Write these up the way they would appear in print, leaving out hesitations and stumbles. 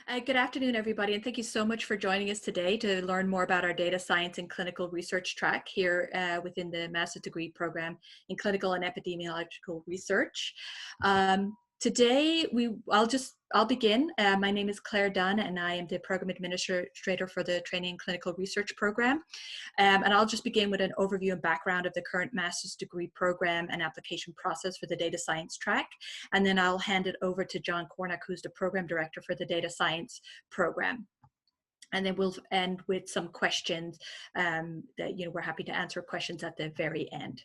Good afternoon, everybody, and thank you so much for joining us today to learn more about our data science and clinical research track here within the master's degree program in clinical and epidemiological research. Today, I'll begin. My name is Clair Dunne, and I am the program administrator for the Training and Clinical Research program. And I'll just begin with an overview and background of the current master's degree program and application process for the data science track. And then I'll hand it over to John Kornak, who's the program director for the data science program. And then we'll end with some questions that we're happy to answer questions at the very end.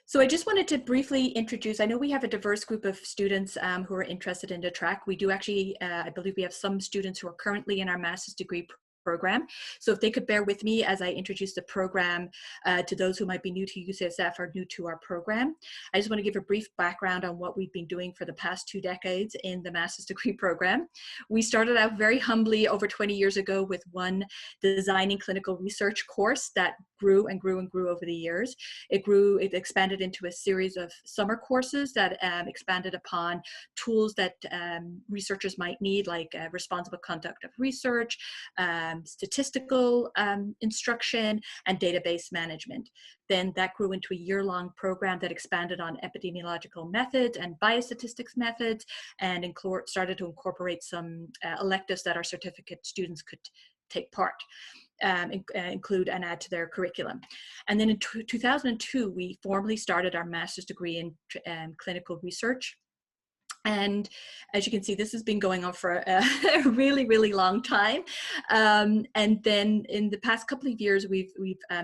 So I just wanted to briefly introduce, I know we have a diverse group of students who are interested in the track. We do actually, I believe we have some students who are currently in our master's degree program. So if they could bear with me as I introduce the program to those who might be new to UCSF or new to our program. I just want to give a brief background on what we've been doing for the past 2 decades in the master's degree program. We started out very humbly over 20 years ago with one designing clinical research course that grew and grew and grew over the years. It expanded into a series of summer courses that expanded upon tools that researchers might need, like responsible conduct of research, statistical instruction, and database management. Then that grew into a year-long program that expanded on epidemiological methods and biostatistics methods, and started to incorporate some electives that our certificate students could take part. Include and add to their curriculum. And then in 2002, we formally started our master's degree in clinical research. And as you can see, this has been going on for a really, really long time. And then in the past couple of years, we've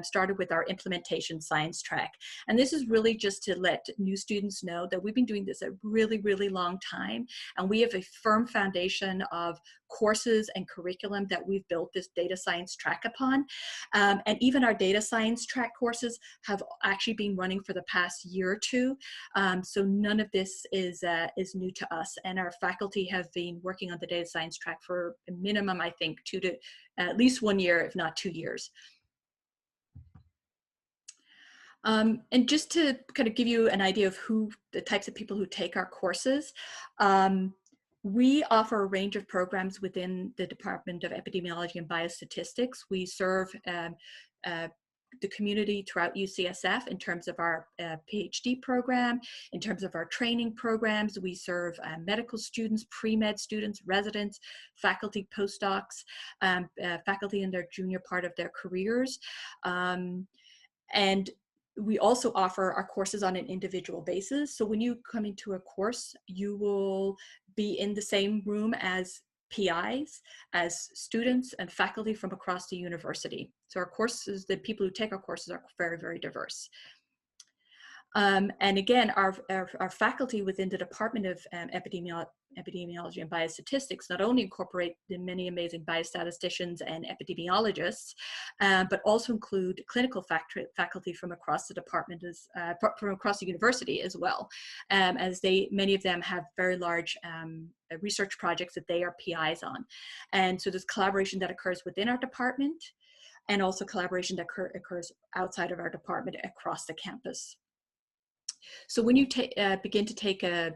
started with our implementation science track. And this is really just to let new students know that we've been doing this a really, really long time. And we have a firm foundation of courses and curriculum that we've built this data science track upon. And even our data science track courses have actually been running for the past year or two. So none of this is new to us, and our faculty have been working on the data science track for a minimum, I think, at least 1 year, if not 2 years. And just to kind of give you an idea of the types of people who take our courses, we offer a range of programs within the Department of Epidemiology and Biostatistics. We serve the community throughout UCSF in terms of our PhD program, in terms of our training programs. We serve medical students, pre-med students, residents, faculty, postdocs, faculty in their junior part of their careers. And we also offer our courses on an individual basis. So when you come into a course, you will be in the same room as PIs, as students and faculty from across the university. So our courses, the people who take our courses are very, very diverse. And again, our faculty within the Department of Epidemiology and Biostatistics not only incorporate the many amazing biostatisticians and epidemiologists, but also include clinical faculty from across the department, from across the university as well, as many of them have very large research projects that they are PIs on. And so there's collaboration that occurs within our department, and also collaboration that occurs outside of our department across the campus. So when you begin to take a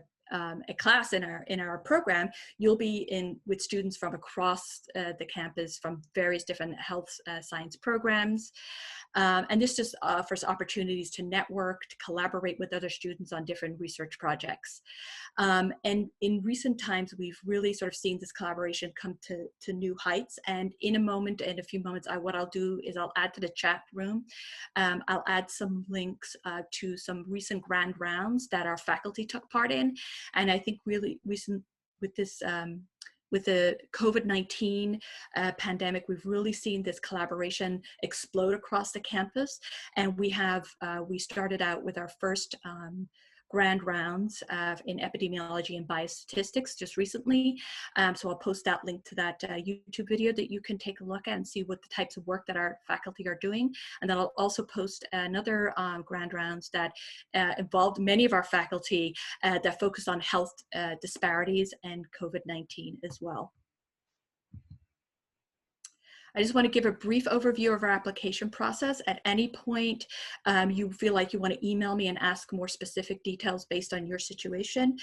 class in our program, you'll be with students from across the campus from various different health science programs. And this just offers opportunities to network, to collaborate with other students on different research projects. And in recent times, we've really sort of seen this collaboration come to new heights. And in a few moments, what I'll do is I'll add to the chat room. I'll add some links to some recent grand rounds that our faculty took part in. And I think really recent with this, with the COVID-19 pandemic, we've really seen this collaboration explode across the campus. And we started out with our first grand rounds in epidemiology and biostatistics just recently. So I'll post that link to that YouTube video that you can take a look at and see what the types of work that our faculty are doing. And then I'll also post another grand rounds that involved many of our faculty that focused on health disparities and COVID-19 as well. I just want to give a brief overview of our application process. At any point you feel like you want to email me and ask more specific details based on your situation,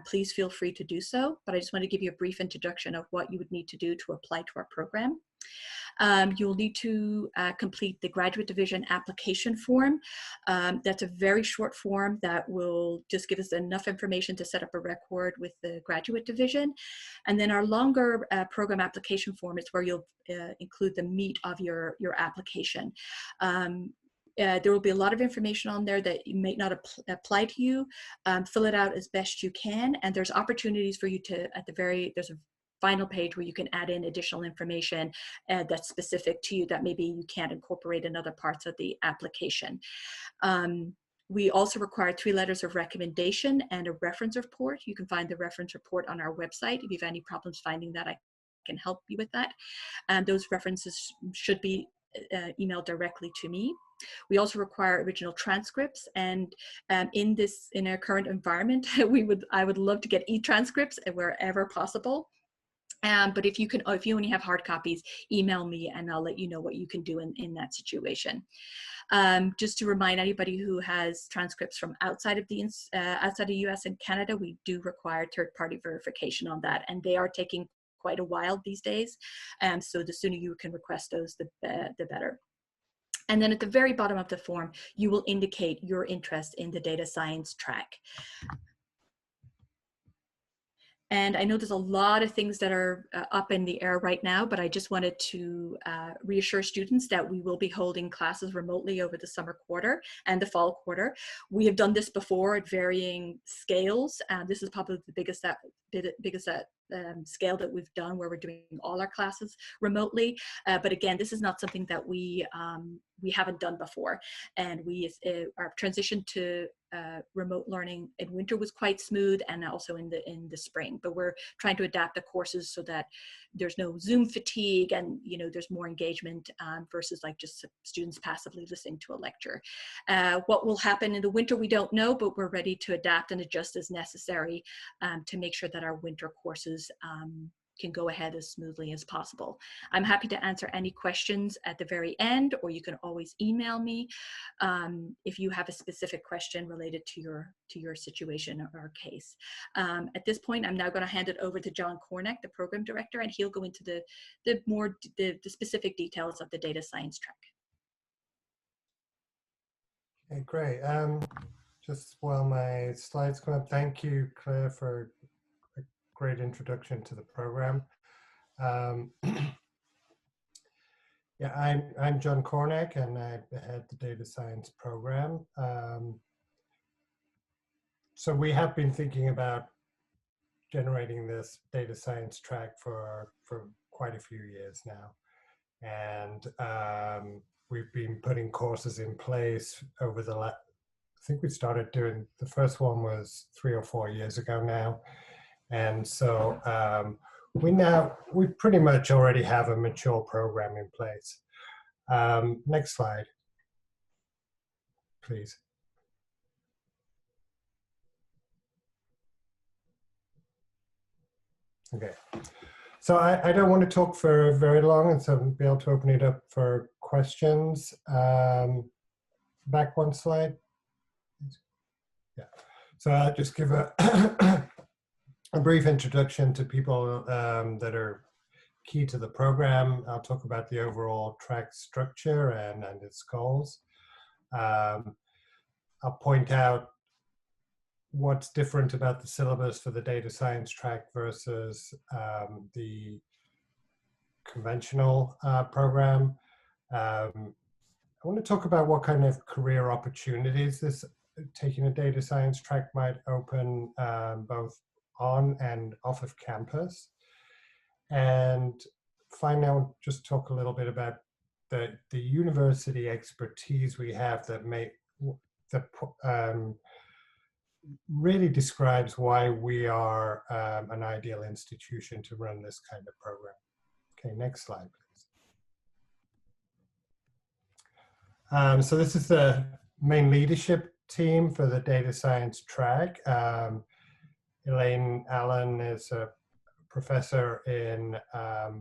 please feel free to do so. But I just want to give you a brief introduction of what you would need to do to apply to our program. You'll need to complete the graduate division application form. That's a very short form that will just give us enough information to set up a record with the graduate division. And then our longer program application form is where you'll include the meat of your application. There will be a lot of information on there that may not apply to you. Fill it out as best you can, and there's opportunities for you to, there's a final page where you can add in additional information that's specific to you that maybe you can't incorporate in other parts of the application. We also require 3 letters of recommendation and a reference report. You can find the reference report on our website. If you have any problems finding that, I can help you with that. Those references should be emailed directly to me. We also require original transcripts, and in our current environment, I would love to get e-transcripts wherever possible. But if you only have hard copies, email me and I'll let you know what you can do in that situation. Just to remind anybody who has transcripts from outside of the US and Canada, we do require third-party verification on that, and they are taking quite a while these days. So the sooner you can request those, the better. And then at the very bottom of the form, you will indicate your interest in the data science track. And I know there's a lot of things that are up in the air right now, but I just wanted to reassure students that we will be holding classes remotely over the summer quarter and the fall quarter. We have done this before at varying scales. This is probably the biggest scale that we've done, where we're doing all our classes remotely. But again, this is not something that we haven't done before. And our transition to remote learning in winter was quite smooth, and also in the spring. But we're trying to adapt the courses so that there's no Zoom fatigue, and there's more engagement versus like just students passively listening to a lecture. What will happen in the winter, we don't know, but we're ready to adapt and adjust as necessary to make sure that our winter courses can go ahead as smoothly as possible. I'm happy to answer any questions at the very end, or you can always email me if you have a specific question related to your situation or case. At this point, I'm now going to hand it over to John Kornak, the program director, and he'll go into the specific details of the data science track. Okay, great. Just while my slides come up, thank you, Claire, for a great introduction to the program. Yeah, I'm John Kornak, and I head the data science program. So we have been thinking about generating this data science track for quite a few years now. And we've been putting courses in place over the last, I think we started doing, the first one was 3 or 4 years ago now. And so we pretty much already have a mature program in place. Next slide, please. Okay, so I don't want to talk for very long, and so I'll be able to open it up for questions. Back one slide. Yeah, so I'll just give a, a brief introduction to people that are key to the program. I'll talk about the overall track structure and its goals. I'll point out what's different about the syllabus for the data science track versus the conventional program. I want to talk about what kind of career opportunities this taking a data science track might open both on and off of campus. And finally, I'll just talk a little bit about the university expertise we have that really describes why we are an ideal institution to run this kind of program. Okay, next slide, please. So this is the main leadership team for the data science track. Elaine Allen is a professor in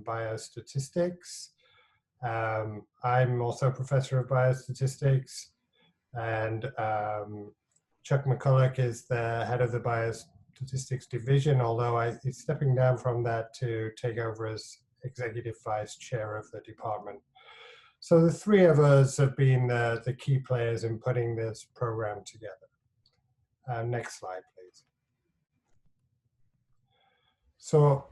biostatistics. I'm also a professor of biostatistics, and Chuck McCulloch is the head of the Biostatistics division, although he's stepping down from that to take over as executive vice chair of the department. So the three of us have been the key players in putting this program together. Next slide, please. So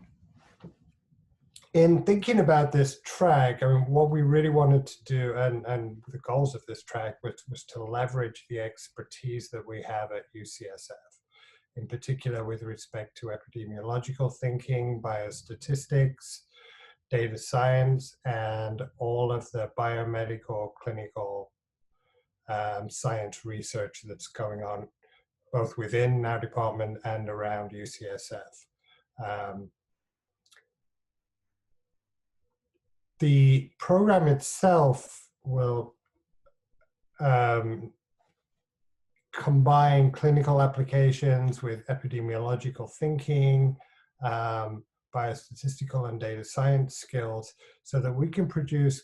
in thinking about this track, I mean, what we really wanted to do, and the goals of this track was to leverage the expertise that we have at UCSF, in particular with respect to epidemiological thinking, biostatistics, data science, and all of the biomedical clinical science research that's going on both within our department and around UCSF. The program itself will combine clinical applications with epidemiological thinking, biostatistical and data science skills, so that we can produce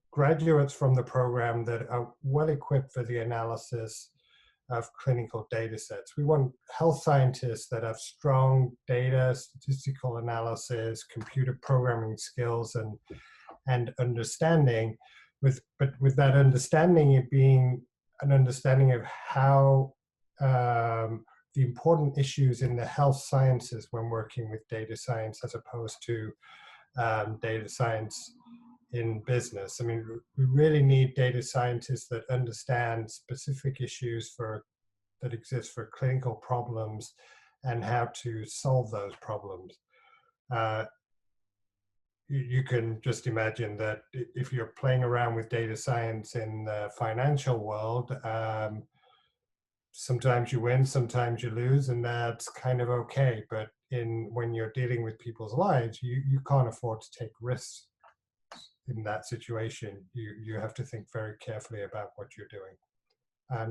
graduates from the program that are well equipped for the analysis of clinical data sets. We want health scientists that have strong data, statistical analysis, computer programming skills, and understanding, but with that understanding, it being an understanding of how the important issues in the health sciences when working with data science, as opposed to data science in business. I mean, we really need data scientists that understand specific issues that exist for clinical problems and how to solve those problems. You can just imagine that if you're playing around with data science in the financial world, sometimes you win, sometimes you lose, and that's kind of okay. But when you're dealing with people's lives, you can't afford to take risks in that situation. You have to think very carefully about what you're doing.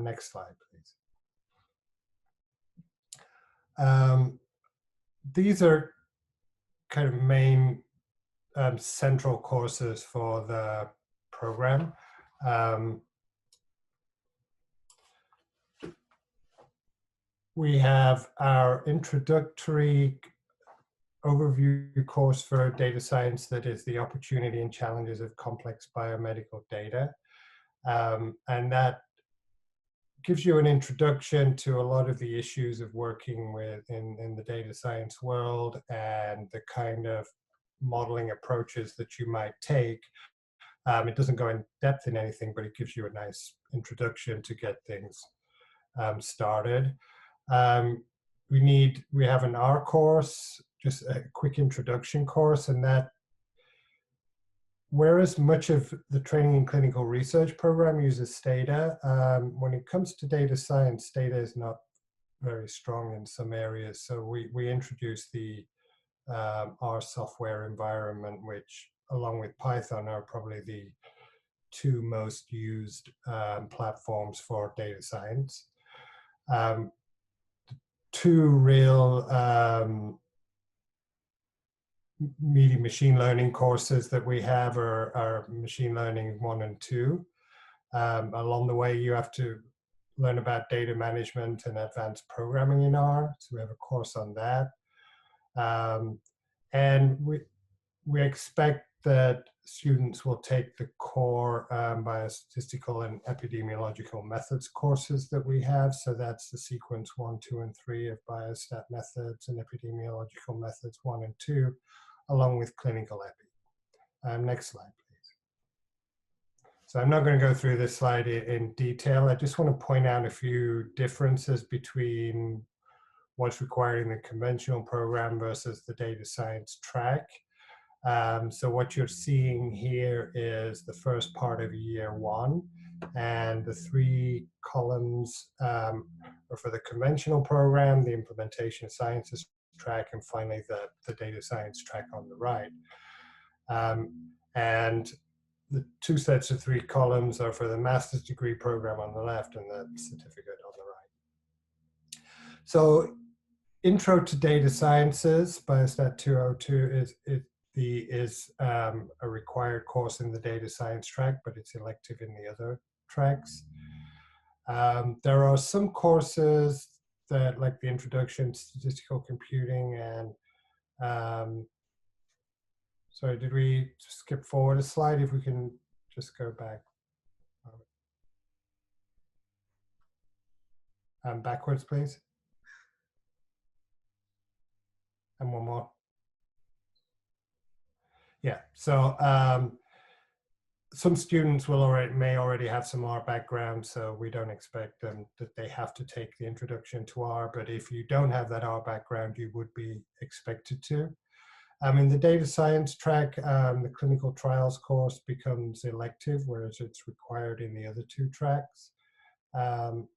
Next slide, please. These are kind of main central courses for the program. We have our introductory overview course for data science, that is the opportunity and challenges of complex biomedical data. And that gives you an introduction to a lot of the issues of working with in the data science world and the kind of modeling approaches that you might take. It doesn't go in depth in anything, but it gives you a nice introduction to get things started. We have an R course, just a quick introduction course, and that, whereas much of the training in clinical research program uses data, when it comes to data science, data is not very strong in some areas. So we introduce the R software environment, which along with Python are probably the two most used platforms for data science. Two real meaty machine learning courses that we have are machine learning 1 and 2. Along the way, you have to learn about data management and advanced programming in R. So we have a course on that. And we expect that students will take the core biostatistical and epidemiological methods courses that we have. So that's the sequence 1, 2, and 3 of biostat methods and epidemiological methods 1 and 2, along with clinical epi. Next slide, please. So I'm not going to go through this slide in detail. I just want to point out a few differences between what's required in the conventional program versus the data science track. So what you're seeing here is the first part of year 1, and the 3 columns are for the conventional program, the implementation sciences track, and finally the data science track on the right. And the 2 sets of 3 columns are for the master's degree program on the left and the certificate on the right. So Intro to Data Sciences, Biostat 202, is a required course in the data science track, but it's elective in the other tracks. There are some courses that, like the introduction to statistical computing and, sorry, did we skip forward a slide? If we can just go back. Backwards, please. And one more. Yeah, so some students may already have some R background, so we don't expect them that they have to take the introduction to R, but if you don't have that R background, you would be expected to. In the data science track, the clinical trials course becomes elective, whereas it's required in the other two tracks.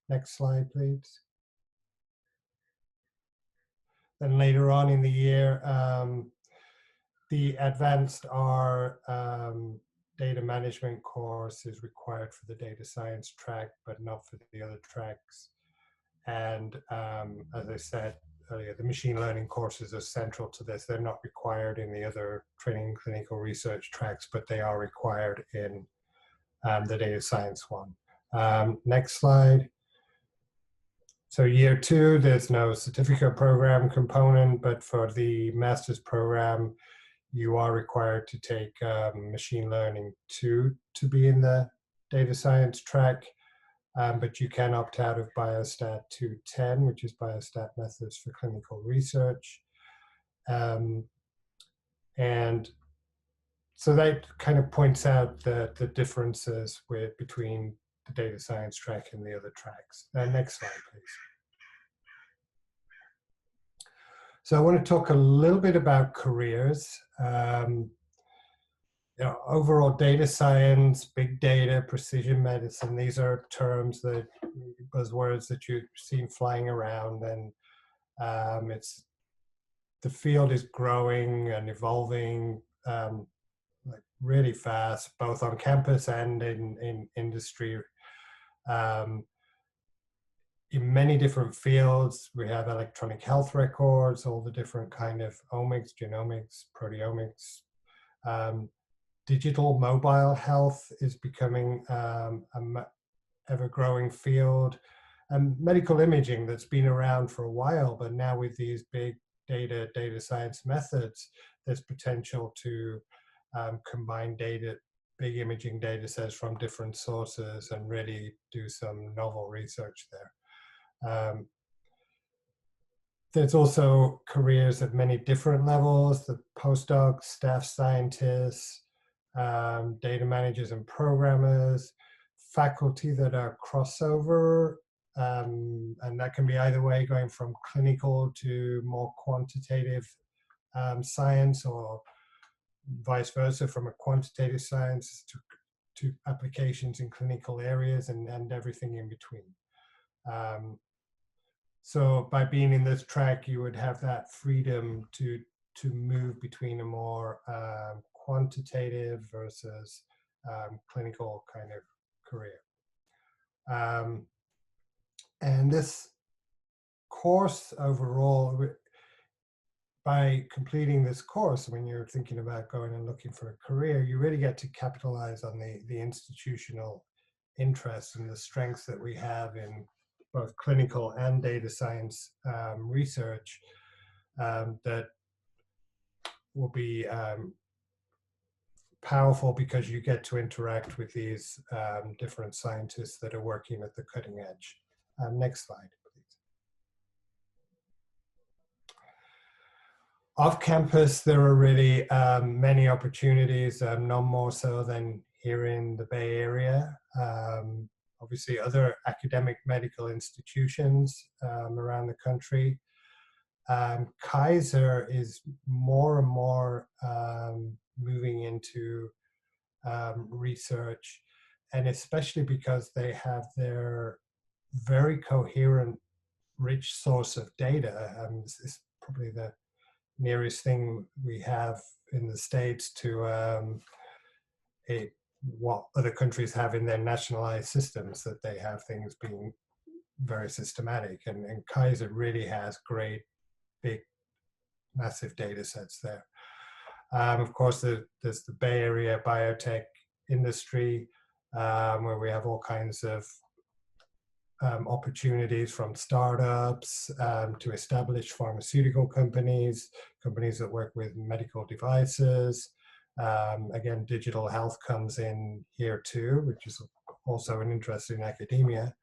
Next slide, please. Then later on in the year, the advanced R data management course is required for the data science track, but not for the other tracks. And as I said earlier, the machine learning courses are central to this. They're not required in the other training and clinical research tracks, but they are required in the data science one. Next slide. So year 2, there's no certificate program component, but for the master's program, you are required to take machine learning 2 to be in the data science track, but you can opt out of Biostat 210, which is Biostat Methods for Clinical Research. And so that kind of points out the differences between the data science track and the other tracks. Next slide, please. So I want to talk a little bit about careers. Overall data science, big data, precision medicine, these are terms that, buzzwords that you've seen flying around, and the field is growing and evolving like really fast, both on campus and in industry. In many different fields, we have electronic health records, all the different kind of omics, genomics, proteomics. Digital mobile health is becoming an ever-growing field. And medical imaging that's been around for a while, but now with these big data science methods, there's potential to combine big imaging data sets from different sources and really do some novel research there. There's also careers at many different levels, the postdocs, staff scientists, data managers and programmers, faculty that are crossover, and that can be either way, going from clinical to more quantitative science, or vice versa, from a quantitative science to applications in clinical areas, and everything in between. So by being in this track, you would have that freedom to move between a more quantitative versus clinical kind of career. And this course overall, by completing this course, when you're thinking about going and looking for a career, you really get to capitalize on the institutional interests and the strengths that we have in both clinical and data science research that will be powerful, because you get to interact with these different scientists that are working at the cutting edge. Next slide, please. Off campus, there are really many opportunities, none more so than here in the Bay Area. Obviously, other academic medical institutions around the country. Kaiser is more and more moving into research, and especially because they have their very coherent, rich source of data. It's probably the nearest thing we have in the States to what other countries have in their nationalized systems, that they have things being very systematic, and Kaiser really has great, big, massive data sets there. Of course, there's the Bay Area biotech industry, where we have all kinds of opportunities from startups to established pharmaceutical companies, companies that work with medical devices. Again, digital health comes in here too, which is also an interest in academia.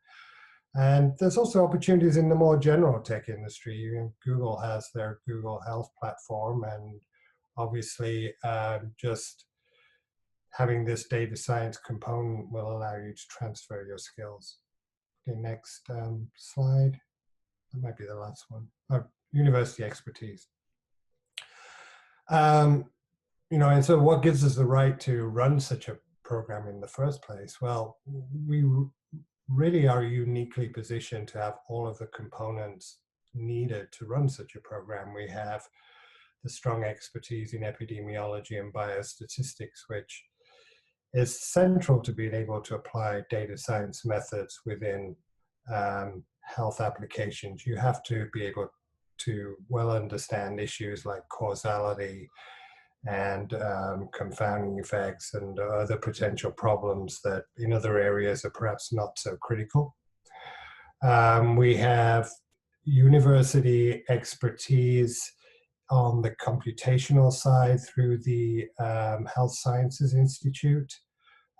And there's also opportunities in the more general tech industry. Google has their Google Health platform, and obviously just having this data science component will allow you to transfer your skills. Okay, next slide. That might be the last one. Oh, university expertise. And so what gives us the right to run such a program in the first place? Well, we really are uniquely positioned to have all of the components needed to run such a program. We have the strong expertise in epidemiology and biostatistics, which is central to being able to apply data science methods within health applications. You have to be able to well understand issues like causality and confounding effects and other potential problems that in other areas are perhaps not so critical. We have university expertise on the computational side through the Health Sciences Institute.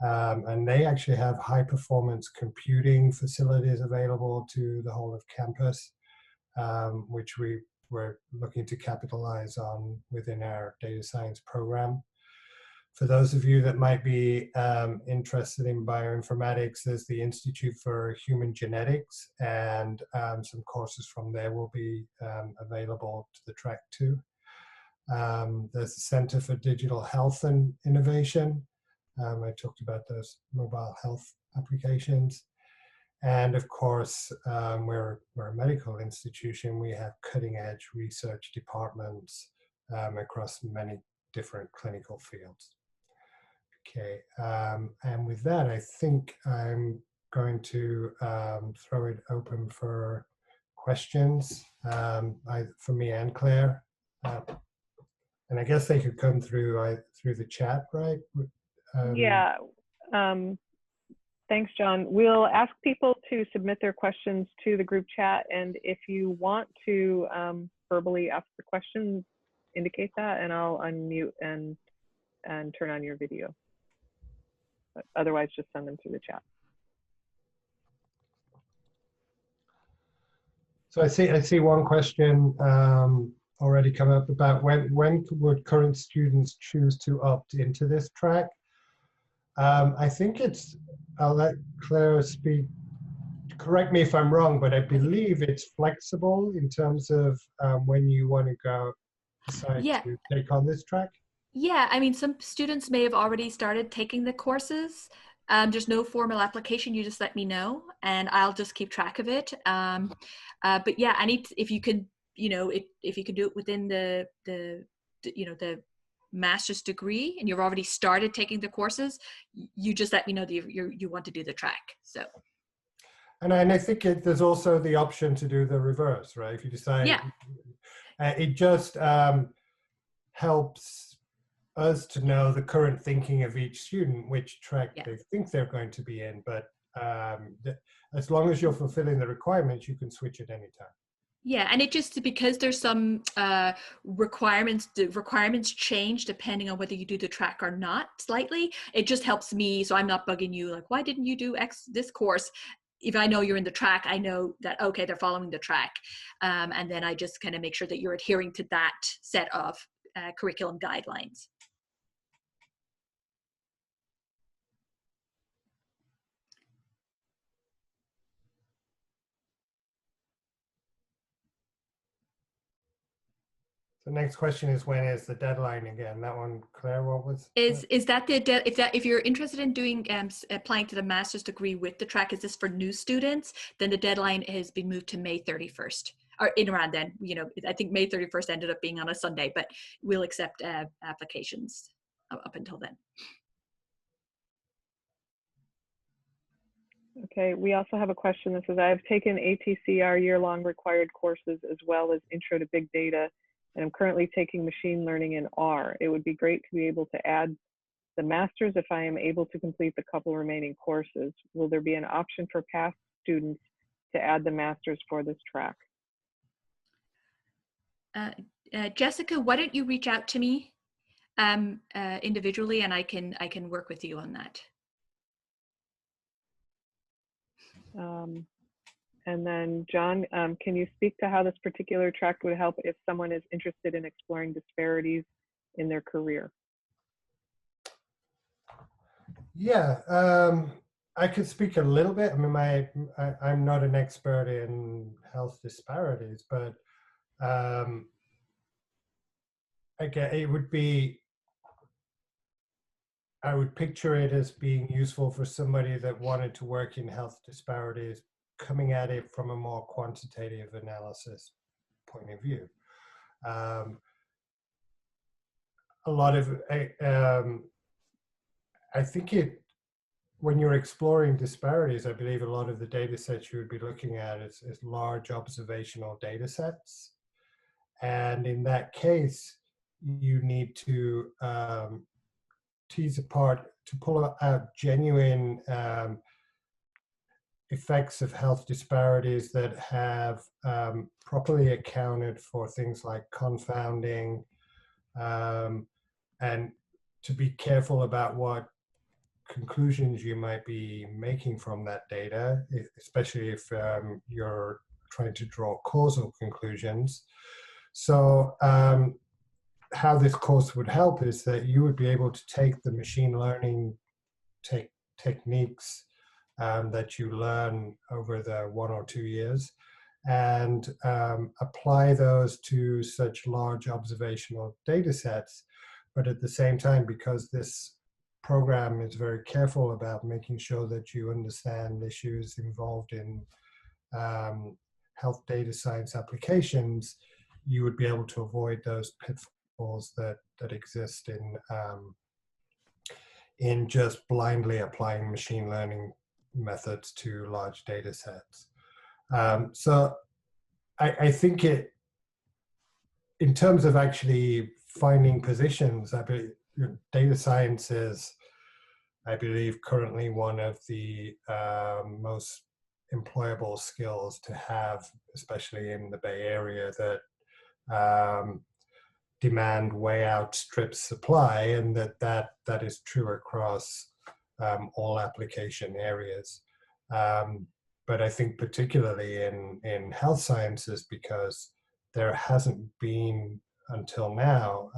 And they actually have high performance computing facilities available to the whole of campus, which we're looking to capitalize on within our data science program. For those of you that might be interested in bioinformatics, there's the Institute for Human Genetics, and some courses from there will be available to the track too. There's the Center for Digital Health and Innovation. I talked about those mobile health applications. And of course, we're a medical institution. We have cutting edge research departments across many different clinical fields. Okay, and with that, I think I'm going to throw it open for questions, for me and Claire. And I guess they could come through the chat, right? Yeah. Thanks, John. We'll ask people to submit their questions to the group chat, and if you want to verbally ask the question, indicate that, and I'll unmute and turn on your video. But otherwise, just send them through the chat. So I see one question already come up about when would current students choose to opt into this track? I think I'll let Claire speak. Correct me if I'm wrong, but I believe it's flexible in terms of when you want to decide to take on this track. Yeah, I mean, some students may have already started taking the courses. There's no formal application. You just let me know, and I'll just keep track of it. But yeah, if you could, if you could do it within the master's degree, and you've already started taking the courses, you just let me know that you want to do the track. So. And I think there's also the option to do the reverse, right? If you decide, it just helps us to know the current thinking of each student, which track they think they're going to be in. But as long as you're fulfilling the requirements, you can switch at any time. Yeah, and it just, because there's some requirements, the requirements change depending on whether you do the track or not slightly. It just helps me, so I'm not bugging you like, why didn't you do this course? If I know you're in the track, I know that, okay, they're following the track. And then I just kind of make sure that you're adhering to that set of curriculum guidelines. The next question is, when is the deadline again? That one, Claire, what was? Is that if you're interested in doing applying to the master's degree with the track, is this for new students? Then the deadline has been moved to May 31st, or in around then. I think May 31st ended up being on a Sunday, but we'll accept applications up until then. Okay, we also have a question that says, I have taken ATCR year-long required courses as well as Intro to Big Data and I'm currently taking machine learning in R. It would be great to be able to add the master's if I am able to complete the couple remaining courses. Will there be an option for past students to add the master's for this track? Jessica, why don't you reach out to me individually, and I can work with you on that. And then John, can you speak to how this particular track would help if someone is interested in exploring disparities in their career? Yeah, I could speak a little bit. I mean, I'm not an expert in health disparities, but again, it would be, I would picture it as being useful for somebody that wanted to work in health disparities, coming at it from a more quantitative analysis point of view. A lot of, I think when you're exploring disparities, I believe a lot of the data sets you would be looking at is large observational data sets. And in that case, you need to tease apart, to pull out genuine effects of health disparities that have properly accounted for things like confounding, and to be careful about what conclusions you might be making from that data, especially if you're trying to draw causal conclusions. So how this course would help is that you would be able to take the machine learning techniques that you learn over the 1 or 2 years and apply those to such large observational data sets. But at the same time, because this program is very careful about making sure that you understand issues involved in health data science applications, you would be able to avoid those pitfalls that exist in just blindly applying machine learning methods to large data sets. So I think in terms of actually finding positions, I believe data science is, I believe, currently one of the most employable skills to have, especially in the Bay Area, that demand way outstrips supply, and that is true across all application areas. But I think particularly in health sciences, because there hasn't been until now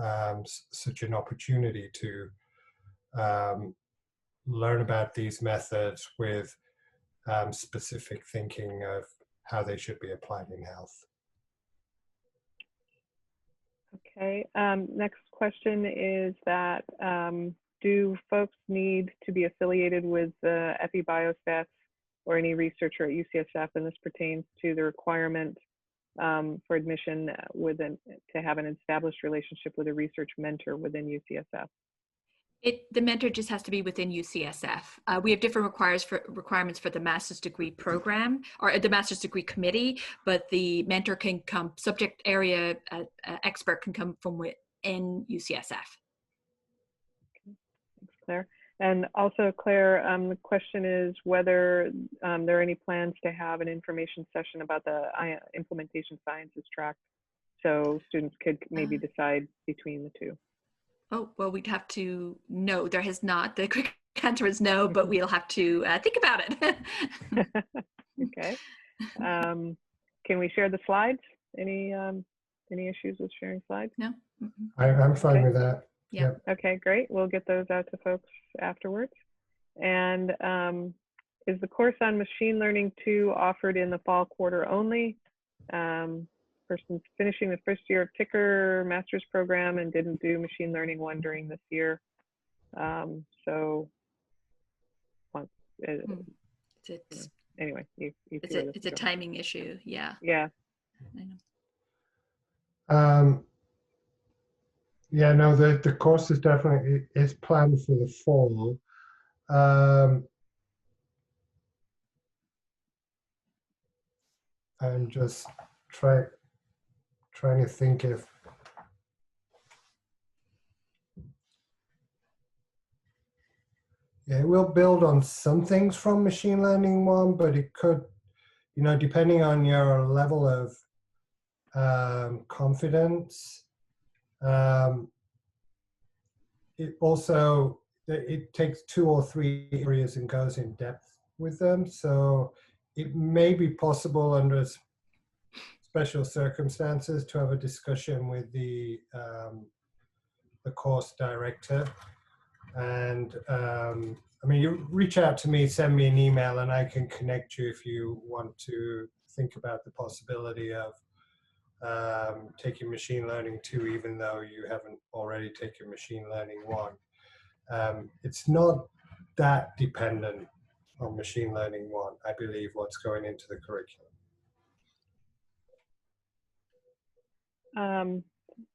such an opportunity to learn about these methods with specific thinking of how they should be applied in health. Okay, next question is that do folks need to be affiliated with the Epi-Biostats or any researcher at UCSF, and this pertains to the requirement for admission to have an established relationship with a research mentor within UCSF? The mentor just has to be within UCSF. We have different requirements for the master's degree program or the master's degree committee, but the mentor can come, subject area expert can come from within UCSF. Okay. Thanks, Claire. And also, Claire, the question is whether there are any plans to have an information session about the implementation sciences track, so students could maybe decide between the two. Oh, well, we'd have to, no, there has not. The quick answer is no, but we'll have to think about it. Okay. Can we share the slides? Any issues with sharing slides? No. I'm fine with that. Yeah. Okay, great. We'll get those out to folks afterwards. And is the course on machine learning 2 offered in the fall quarter only? Person's finishing the first year of Ticker master's program and didn't do machine learning 1 during this year. So anyway, it's a timing issue. Yeah. Yeah. I know. Yeah, no, the course is definitely planned for the fall. I'm just trying to think if Yeah, it will build on some things from machine learning one, but it could, you know, depending on your level of confidence, it also, it takes 2 or 3 areas and goes in depth with them. So it may be possible under special circumstances to have a discussion with the course director. And I mean, you reach out to me, send me an email, and I can connect you if you want to think about the possibility of taking machine learning 2, even though you haven't already taken machine learning 1. It's not that dependent on machine learning 1, I believe, what's going into the curriculum.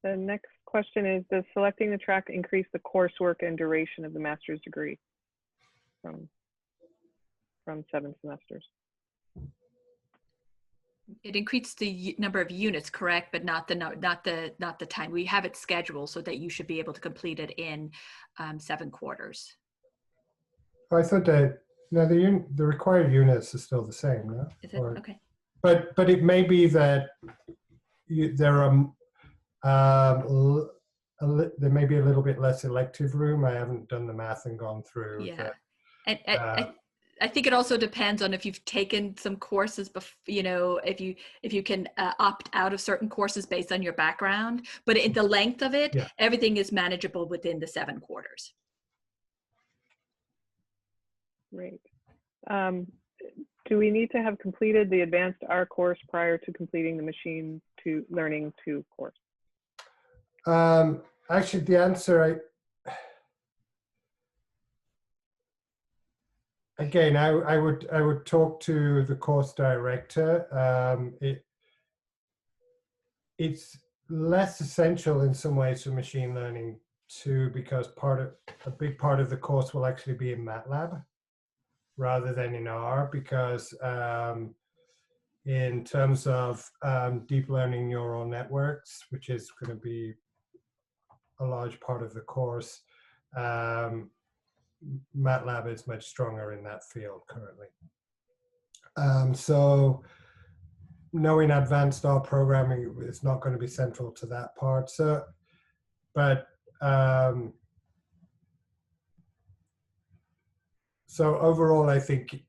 The next question is, does selecting the track increase the coursework and duration of the master's degree from 7 semesters? It increases the number of units, correct, but not the time. We have it scheduled so that you should be able to complete it in 7 quarters. I thought that no, the required units are still the same, no? Is it? Or, Okay. but it may be that there are there may be a little bit less elective room. I haven't done the math and gone through. Yeah, and I think it also depends on if you've taken some courses, you know, if you can opt out of certain courses based on your background. But in the length of it, yeah. Everything is manageable within the 7 quarters. Great. Do we need to have completed the advanced R course prior to completing the machine learning 2 course? Actually, the answer, again, I would talk to the course director. It's less essential in some ways for machine learning 2 because a big part of the course will actually be in MATLAB rather than in R, because in terms of deep learning neural networks, which is going to be a large part of the course, MATLAB is much stronger in that field currently. So knowing advanced R programming is not going to be central to that part. So, but so overall, I think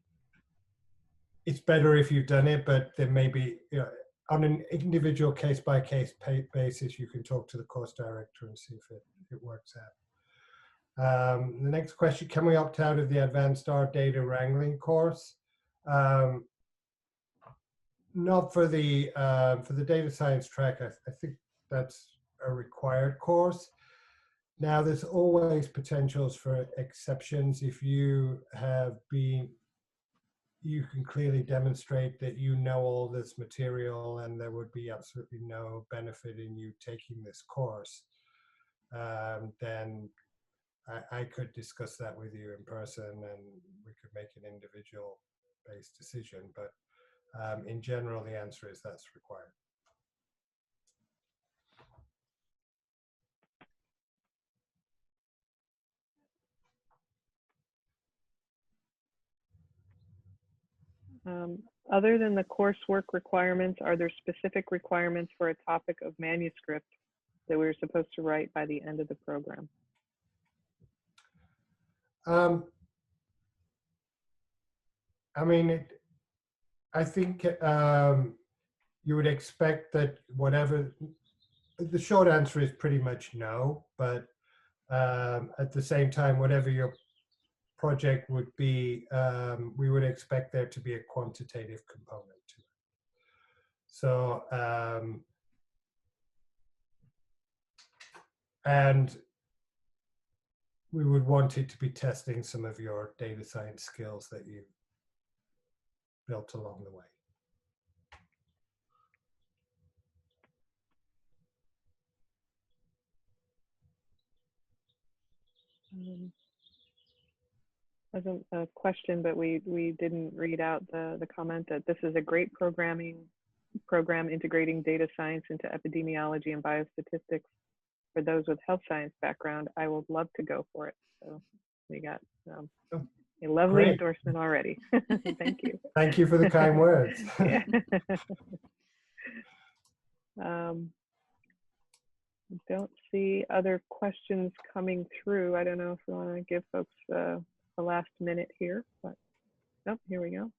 it's better if you've done it, but there may be, you know, on an individual case-by-case basis, you can talk to the course director and see if it works out. The next question, can we opt out of the advanced R data wrangling course? Not for the data science track. I think that's a required course. Now, there's always potentials for exceptions. If you can clearly demonstrate that you know all this material and there would be absolutely no benefit in you taking this course, then I could discuss that with you in person and we could make an individual based decision. But in general, the answer is that's required. Other than the coursework requirements, are there specific requirements for a topic of manuscript that we're supposed to write by the end of the program? I mean, I think you would expect that whatever, the short answer is pretty much no, but at the same time, whatever your project would be, we would expect there to be a quantitative component to it. So, and we would want it to be testing some of your data science skills that you've built along the way. As a question, but we didn't read out the comment that this is a great program integrating data science into epidemiology and biostatistics. For those with health science background, I would love to go for it. So we got A lovely Great. endorsement already. Thank you. Thank you for the kind words. Yeah. I don't see other questions coming through. I don't know if we want to give folks the last minute here, but nope, here we go.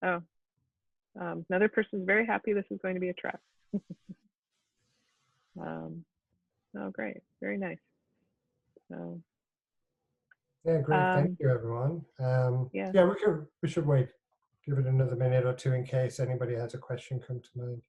Oh, another person's very happy this is going to be a track. Oh, great. Very nice. So, Yeah, great. Thank you, everyone. yeah. Yeah, we should wait. Give it another minute or two in case anybody has a question come to mind.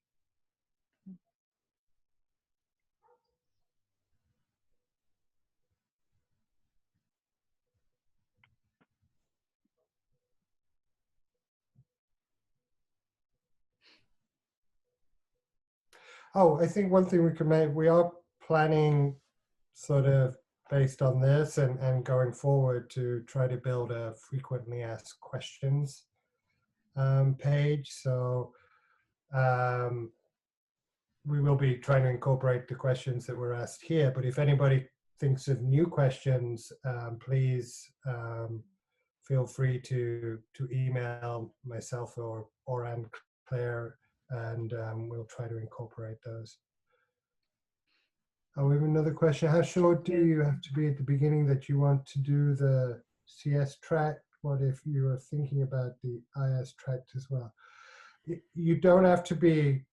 Oh, I think one thing we could make, we are planning sort of based on this and going forward to try to build a frequently asked questions page. So we will be trying to incorporate the questions that were asked here, but if anybody thinks of new questions, please feel free to email myself or Anne Claire, and we'll try to incorporate those. Oh, we have another question. How sure do you have to be at the beginning that you want to do the CS track? What if you are thinking about the IS track as well? You don't have to be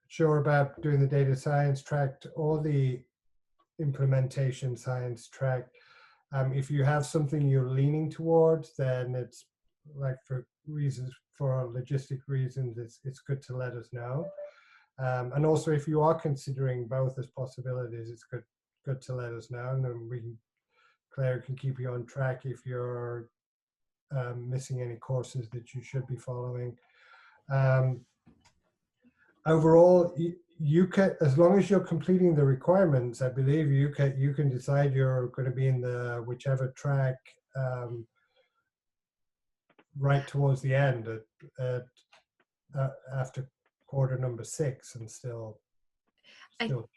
sure about doing the data science track or the implementation science track. If you have something you're leaning towards, then it's like for logistic reasons, it's good to let us know. And also, if you are considering both as possibilities, it's good to let us know, and then Claire can keep you on track if you're missing any courses that you should be following. Overall, you can, as long as you're completing the requirements, I believe you can decide you're going to be in the whichever track right towards the end after quarter number 6 and still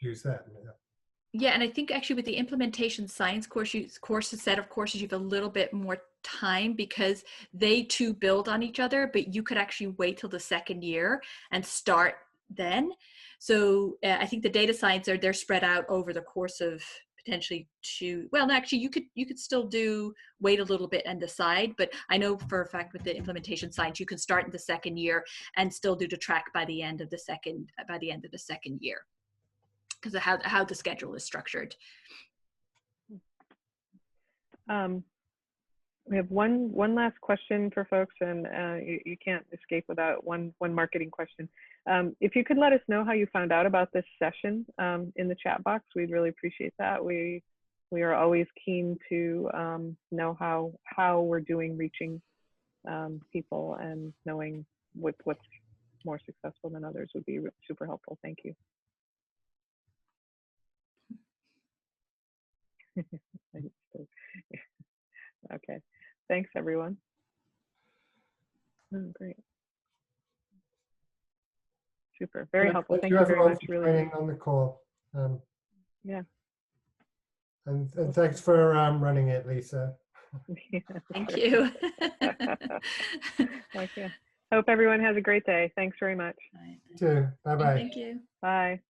choose that. Yeah, and I think actually with the implementation science set of courses, you have a little bit more time because they too build on each other, but you could actually wait till the second year and start then. So I think the data science they're spread out over the course of potentially 2. Well, no, actually you could still wait a little bit and decide, but I know for a fact with the implementation science, you can start in the second year and still do the track by the end of the second year, because of how the schedule is structured. We have one last question for folks, and you can't escape without one marketing question. If you could let us know how you found out about this session in the chat box, we'd really appreciate that. We are always keen to know how we're doing reaching people, and knowing what's more successful than others would be super helpful. Thank you. Okay, thanks everyone. Oh, great. Super, very helpful. Thank you very much. Really on the call. Yeah. And thanks for running it, Lisa. Yeah, Thank you. Okay. Hope everyone has a great day. Thanks very much. You too. Bye-bye. Thank you. Bye.